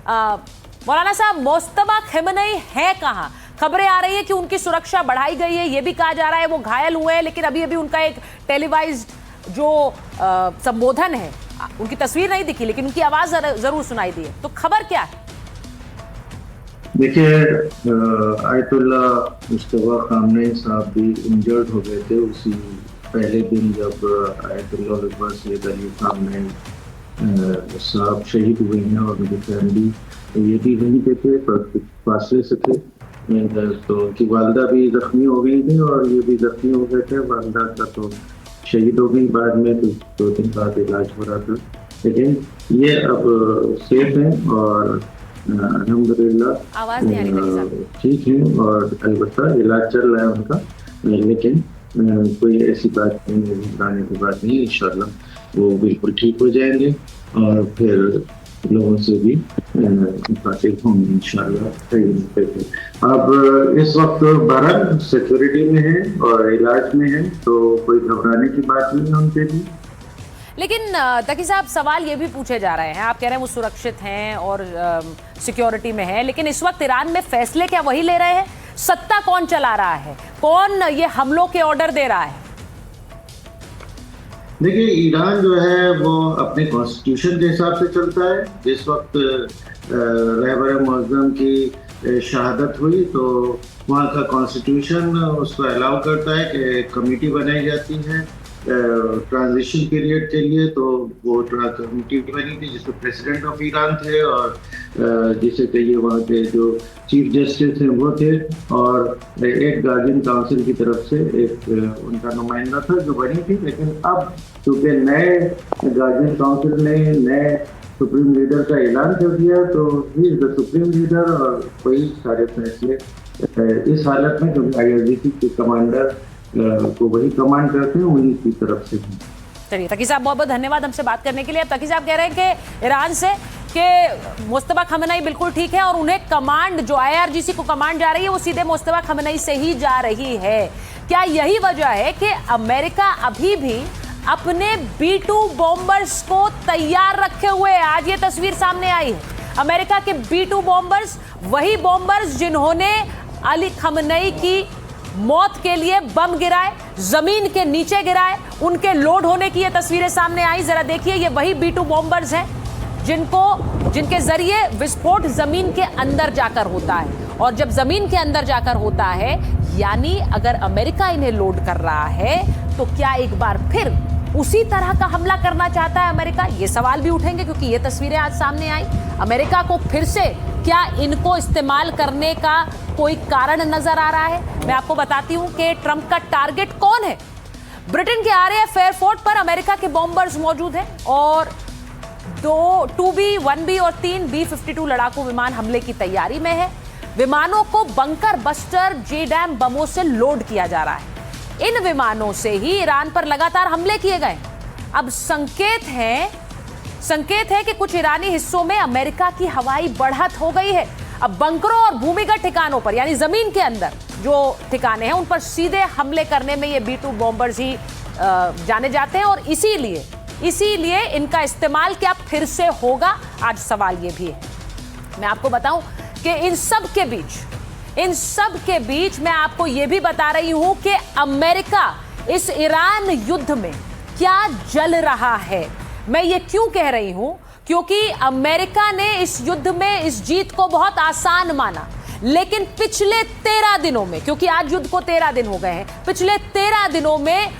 मौलाना साहब, मोस्तबा खमेनी है कहाँ? खबरें आ रही है कि उनकी सुरक्षा बढ़ाई गई है, ये भी कहा जा रहा है वो घायल हुए हैं, लेकिन अभी अभी उनका एक टेलीवाइज्ड जो संबोधन है, उनकी तस्वीर नहीं दिखी लेकिन उनकी आवाज जरूर सुनाई दी है। तो खबर क्या है? देखिए, आयतुल्ला मुस्तफा खमेनी साहब भी इंजर्ड हो गए थे उसी पहले दिन जब आयतुल्ला सैयद अली खमेनी साहब शहीद हुए हैं, और उनकी फैमिली ये भी वहीं पे थे, फासले से थे। तो उनकी वालदा भी जख्मी हो गई थी और ये भी जख्मी हो गए थे। वालदा का तो शहीद हो गई बाद में, तो 2 दिन बाद इलाज हो रहा था, लेकिन ये अब सेफ हैं और अल्हम्दुलिल्लाह ठीक है। और अलबत्ता इलाज चल रहा है उनका, लेकिन कोई ऐसी बात नहीं है, घबराने की बात नहीं है। इंशाल्लाह वो बिल्कुल ठीक हो जाएंगे और फिर लोगों से भी बातें होंगी इंशाल्लाह। अब इस वक्त भारत सिक्योरिटी में है और इलाज में है, तो कोई घबराने की बात नहीं है उनके लिए। लेकिन तकी साहब, सवाल ये भी पूछे जा रहे हैं, आप कह रहे हैं वो सुरक्षित हैं और सिक्योरिटी में है, लेकिन इस वक्त ईरान में फैसले क्या वही ले रहे हैं? सत्ता कौन चला रहा है? कौन ये हमलों के ऑर्डर दे रहा है? देखिए, ईरान जो है वो अपने कॉन्स्टिट्यूशन के हिसाब से चलता है। जिस वक्त रहबर मुअज़्ज़म की शहादत हुई तो वहाँ का कॉन्स्टिट्यूशन उसको अलाउ करता है कि कमेटी बनाई जाती है ट्रांजिशन पीरियड के लिए। तो वो कमेटी बनी थी जिसमें प्रेसिडेंट ऑफ ईरान थे और जिसे कहिए वहाँ के जो चीफ जस्टिस हैं वो थे, और एक गार्जियन काउंसिल की तरफ से एक उनका नुमाइंदा था जो बनी थी। लेकिन अब चूंकि नए गार्जियन काउंसिल ने नए सुप्रीम लीडर का ऐलान कर दिया, तो he is the supreme leader और वही सारे फैसले इस हालत में, जो IRGC के कमांडर को वही कमांड करते हैं, उन्हीं की तरफ से। चलिए तकी साहब, बहुत बहुत धन्यवाद हमसे बात करने के लिए। अब तकी साहब कह रहे हैं कि ईरान से कि मुस्तफा खमेनी बिल्कुल ठीक है और उन्हें कमांड जो IRGC को कमांड जा रही है वो सीधे मुस्तफा खमेनी से ही जा रही है। क्या यही वजह है कि अमेरिका अभी भी अपने B2 बॉम्बर्स को तैयार रखे हुए है? आज ये तस्वीर सामने आई है, अमेरिका के B2 बॉम्बर्स, वही बॉम्बर्स जिन्होंने अली खमेनी की मौत के लिए बम गिराए, जमीन के नीचे गिराए, उनके लोड होने की ये तस्वीरें सामने आई। जरा देखिए, ये वही B2 बॉम्बर्स हैं जिनके जरिए विस्फोट जमीन के अंदर जाकर होता है। और जब जमीन के अंदर जाकर होता है, यानी अगर अमेरिका इन्हें लोड कर रहा है, तो क्या एक बार फिर उसी तरह का हमला करना चाहता है अमेरिका? ये सवाल भी उठेंगे क्योंकि ये तस्वीरें आज सामने आई। अमेरिका को फिर से क्या इनको इस्तेमाल करने का कोई कारण नजर आ रहा है? मैं आपको बताती हूं कि ट्रंप का टारगेट कौन है। ब्रिटेन के RAF एयरपोर्ट पर अमेरिका के बॉम्बर्स मौजूद हैं और 2B, 1B और 3 B-52 लड़ाकू विमान हमले की तैयारी में है। विमानों को बंकर बस्टर JDAM बमों से लोड किया जा रहा है। इन विमानों से ही ईरान पर लगातार हमले किए गए। अब संकेत है कि कुछ ईरानी हिस्सों में अमेरिका की हवाई बढ़त हो गई है। अब बंकरों और भूमिगत ठिकानों पर, यानी जमीन के अंदर जो ठिकाने हैं, उन पर सीधे हमले करने में ये B2 बॉम्बर्स ही जाने जाते हैं और इसीलिए इनका इस्तेमाल क्या फिर से होगा? आज सवाल ये भी है। मैं आपको बताऊं कि इन सब के बीच मैं आपको यह भी बता रही हूं कि अमेरिका इस ईरान युद्ध में क्या जल रहा है। मैं ये क्यों कह रही हूं? क्योंकि अमेरिका ने इस युद्ध में इस जीत को बहुत आसान माना, लेकिन पिछले 13 दिनों में, क्योंकि आज युद्ध को 13 दिन हो गए हैं, पिछले 13 दिनों में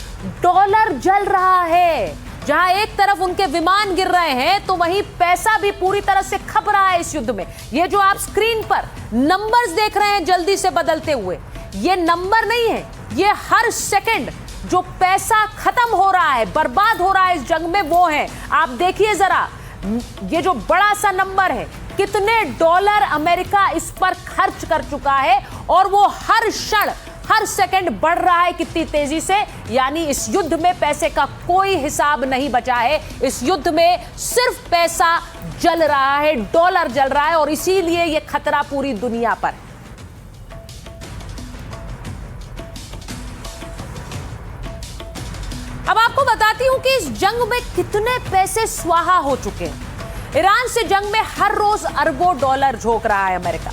डॉलर जल रहा है। जहां एक तरफ उनके विमान गिर रहे हैं, तो वहीं पैसा भी पूरी तरह से खप रहा है इस युद्ध में। ये जो आप स्क्रीन पर नंबर्स देख रहे हैं जल्दी से बदलते हुए, ये नंबर नहीं है, ये हर सेकंड जो पैसा खत्म हो रहा है, बर्बाद हो रहा है इस जंग में, वो है। आप देखिए जरा, ये जो बड़ा सा नंबर है, कितने डॉलर अमेरिका इस पर खर्च कर चुका है, और वो हर क्षण हर सेकंड बढ़ रहा है कितनी तेजी से। यानी इस युद्ध में पैसे का कोई हिसाब नहीं बचा है। इस युद्ध में सिर्फ पैसा जल रहा है, डॉलर जल रहा है, और इसीलिए यह खतरा पूरी दुनिया पर। अब आपको बताती हूं कि इस जंग में कितने पैसे स्वाहा हो चुके हैं। ईरान से जंग में हर रोज अरबों डॉलर झोंक रहा है अमेरिका।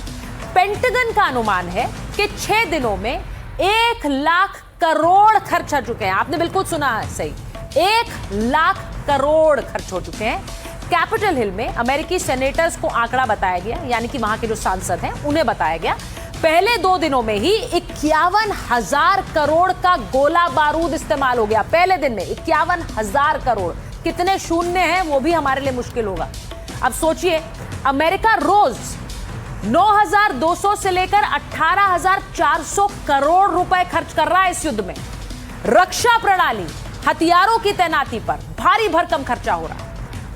पेंटागन का अनुमान है कि 6 दिनों में 1 लाख करोड़ खर्च हो चुके हैं। आपने बिल्कुल सुना है सही, 1 लाख करोड़ खर्च हो चुके हैं। कैपिटल हिल में अमेरिकी सेनेटर्स को आंकड़ा बताया गया, यानी कि वहां के जो सांसद हैं उन्हें बताया गया, पहले 2 दिनों में ही 51,000 करोड़ का गोला बारूद इस्तेमाल हो गया। पहले दिन में 51,000 करोड़, कितने शून्य हैं वो भी हमारे लिए मुश्किल होगा। अब सोचिए, अमेरिका रोज 9,200 से लेकर 18,400 करोड़ रुपए खर्च कर रहा है इस युद्ध में। रक्षा प्रणाली, हथियारों की तैनाती पर भारी भरकम खर्चा हो रहा है।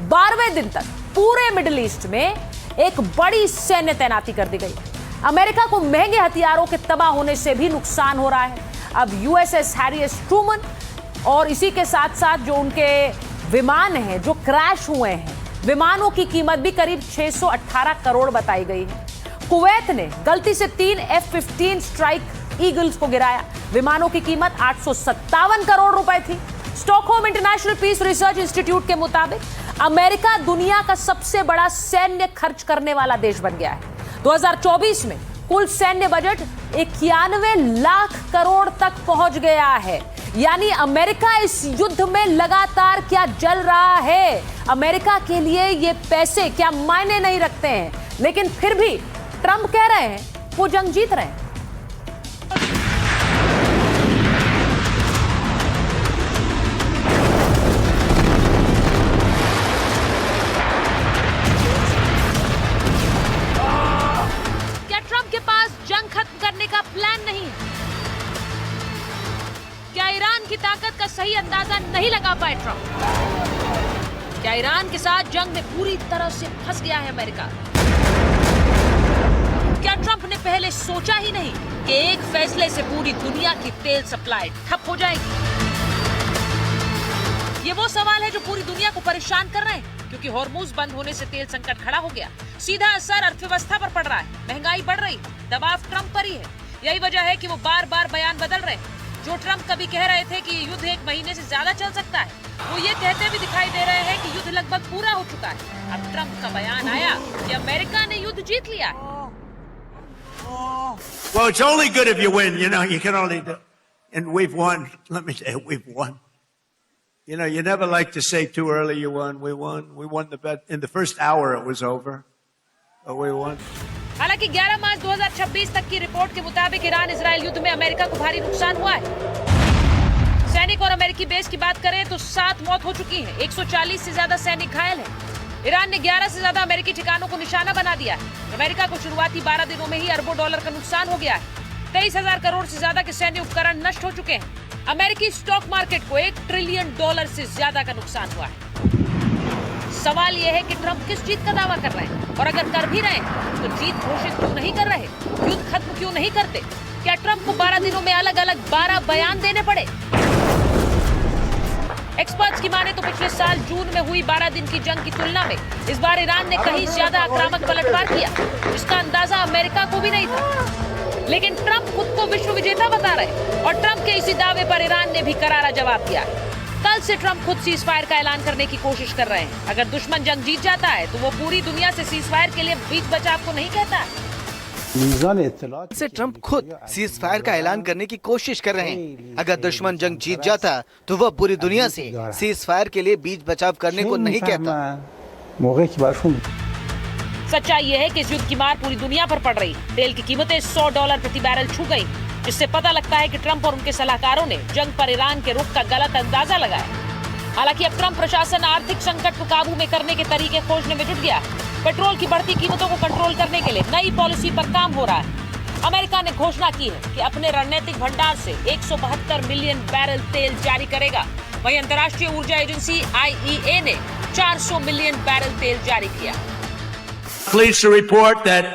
12वें दिन तक पूरे मिडिल ईस्ट में एक बड़ी सैन्य तैनाती कर दी गई है। अमेरिका को महंगे हथियारों के तबाह होने से भी नुकसान हो रहा है। अब यूएसएस हैरी एस ट्रूमन और इसी के साथ साथ जो उनके विमान हैं जो क्रैश हुए हैं, विमानों की कीमत भी करीब 618 करोड़ बताई गई है। कुवैत ने गलती से 3 F-15 स्ट्राइक ईगल्स को गिराया, विमानों की कीमत 857 करोड़ रुपए थी। Stockholm International Peace Research Institute के मुताबिक अमेरिका दुनिया का सबसे बड़ा सैन्य खर्च करने वाला देश बन गया है। 2024 में कुल सैन्य बजट 91 लाख करोड़ तक पहुंच गया है। यानी अमेरिका इस युद्ध में लगातार क्या जल रहा है। अमेरिका के लिए ये पैसे क्या मायने नहीं रखते हैं, लेकिन फिर भी ट्रंप कह रहे हैं वो जंग जीत रहे हैं। प्लान नहीं है? क्या ईरान की ताकत का सही अंदाजा नहीं लगा पाए ट्रंप? क्या ईरान के साथ जंग में पूरी तरह से फंस गया है अमेरिका? क्या ट्रंप ने पहले सोचा ही नहीं कि एक फैसले से पूरी दुनिया की तेल सप्लाई ठप हो जाएगी? ये वो सवाल है जो पूरी दुनिया को परेशान कर रहे हैं, क्योंकि हॉर्मुज बंद होने से तेल संकट खड़ा हो गया। सीधा असर अर्थव्यवस्था पर पड़ रहा है, महंगाई बढ़ रही, दबाव ट्रंप पर ही है। यही वजह है कि वो बार बार बयान बदल रहे हैं। जो ट्रंप कभी कह रहे थे कि युद्ध 1 महीने से ज्यादा चल सकता है, वो ये कहते भी दिखाई दे रहे हैं कि युद्ध लगभग पूरा हो चुका है। अब ट्रंप का बयान आया कि अमेरिका ने युद्ध जीत लिया है। Well, it's only good if you win. You know, you can only do. And we've won. Let me say, we've won. You know, you never like to say too early you won. We won. We won the bet. In the first hour, it was over. But we won. हालांकि 11 मार्च 2026 तक की report के मुताबिक Iran Israel युद्ध में America को भारी नुकसान हुआ है। सैनिक और अमेरिकी बेस की बात करें तो 7 मौत हो चुकी है, 140 से ज्यादा सैनिक घायल हैं। ईरान ने 11 से ज्यादा अमेरिकी ठिकानों को निशाना बना दिया है। अमेरिका को शुरुआती 12 दिनों में ही अरबों डॉलर का नुकसान हो गया है। 23,000 करोड़ से ज्यादा के सैन्य उपकरण नष्ट हो चुके हैं। अमेरिकी स्टॉक मार्केट को $1 ट्रिलियन से ज्यादा का नुकसान हुआ है। सवाल यह है कि ट्रंप किस जीत का दावा कर रहे हैं, और अगर कर भी रहे हैं तो जीत घोषित क्यों नहीं कर रहे, युद्ध खत्म क्यों नहीं करते? क्या ट्रंप को 12 दिनों में अलग अलग 12 बयान देने पड़े? एक्सपर्ट्स की माने तो पिछले साल जून में हुई 12 दिन की जंग की तुलना में इस बार ईरान ने कहीं ज्यादा आक्रामक पलटवार किया, जिसका अंदाजा अमेरिका को भी नहीं था। लेकिन ट्रंप खुद को विश्व विजेता बता रहे, और ट्रंप के इसी दावे पर ईरान ने भी करारा जवाब दिया है। कल से ट्रंप खुद सीज फायर का ऐलान करने की कोशिश कर रहे हैं। अगर दुश्मन जंग जीत जाता है तो वो पूरी दुनिया से सीज फायर के लिए बीच बचाव को नहीं कहता है। से ट्रंप खुद सीज फायर का ऐलान करने की कोशिश कर रहे हैं। अगर दुश्मन जंग जीत जाता तो वह पूरी दुनिया से सीज फायर के लिए बीच बचाव करने को नहीं कहता। सच्चाई यह है कि इस युद्ध की मार पूरी दुनिया पर पड़ रही है। तेल की कीमतें $100 प्रति बैरल छू गई, जिससे पता लगता है कि ट्रंप और उनके सलाहकारों ने जंग पर ईरान के रुख का गलत अंदाजा लगाया। हालांकि अब ट्रंप प्रशासन आर्थिक संकट को काबू में करने के तरीके खोजने में जुट गया। पेट्रोल की बढ़ती कीमतों को कंट्रोल करने के लिए नई पॉलिसी पर काम हो रहा है। अमेरिका ने घोषणा की है कि अपने रणनीतिक भंडार से 172 मिलियन बैरल तेल जारी करेगा। वहीं अंतर्राष्ट्रीय ऊर्जा एजेंसी IEA ने 400 मिलियन बैरल तेल जारी किया। Pleased to report that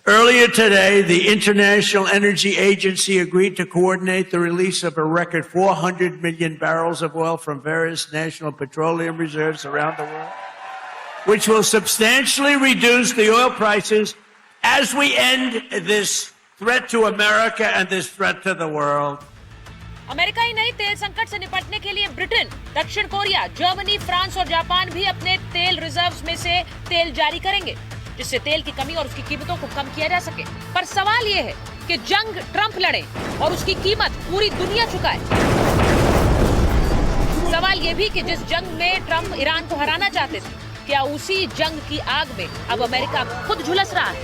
earlier today, the International Energy Agency agreed to coordinate the release of a record 400 million barrels of oil from various national petroleum reserves around the world, which will substantially reduce the oil prices as we end this threat to America and this threat to the world. America ही नहीं, तेल संकट से निपटने के लिए Britain, दक्षिण Korea, Germany, France और जापान भी अपने तेल रिजर्व्स में से तेल जारी करेंगे, जिससे तेल की कमी और उसकी कीमतों को कम किया जा सके। पर सवाल ये है कि जंग ट्रंप लड़े और उसकी कीमत पूरी दुनिया चुकाए। सवाल ये भी कि जिस जंग में ट्रंप ईरान को हराना चाहते थे, क्या उसी जंग की आग में अब अमेरिका खुद झुलस रहा है?